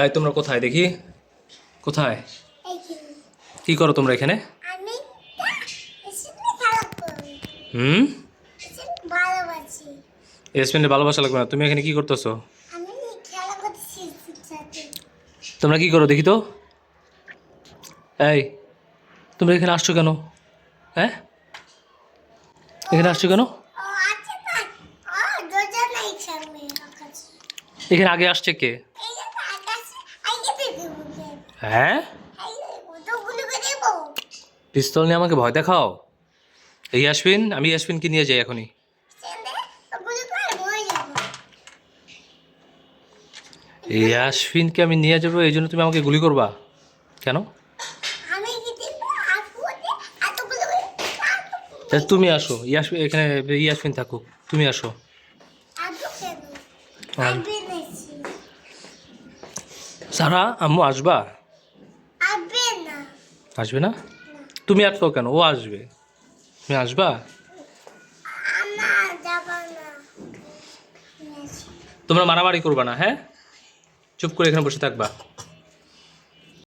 এই তোমরা কোথায় দেখি? কোথায়? কি করো তোমরা এখানে? হুম, এসপেন্ডে ভালোবাসা লাগবে না। তুমি এখানে কি করতেছো? তোমরা কি করো দেখি তো? এই তোমরা এখানে আসছো কেন? হ্যাঁ, এখানে আসছো কেন? এখানে আগে আসছে কে? হ্যাঁ, পিস্তল নিয়ে আমাকে ভয় দেখাও? এই ইয়াসমিন, আমি ইয়াসমিনকে নিয়ে যাই এখনই। এই ইয়াসমিনকে আমি নিয়ে যাবো, এই জন্য তুমি আমাকে গুলি করবা কেন? তুমি আসো, ইয়াসমিন এখানে, ইয়াসমিন থাকুক, তুমি আসো। সারা আম্মু আসবা? আসবে না? তুমি আটকাও কেন? ও আসবে। তুমি আসবা? তোমরা মারামারি করবা না, হ্যাঁ? চুপ করে এখানে বসে থাকবা।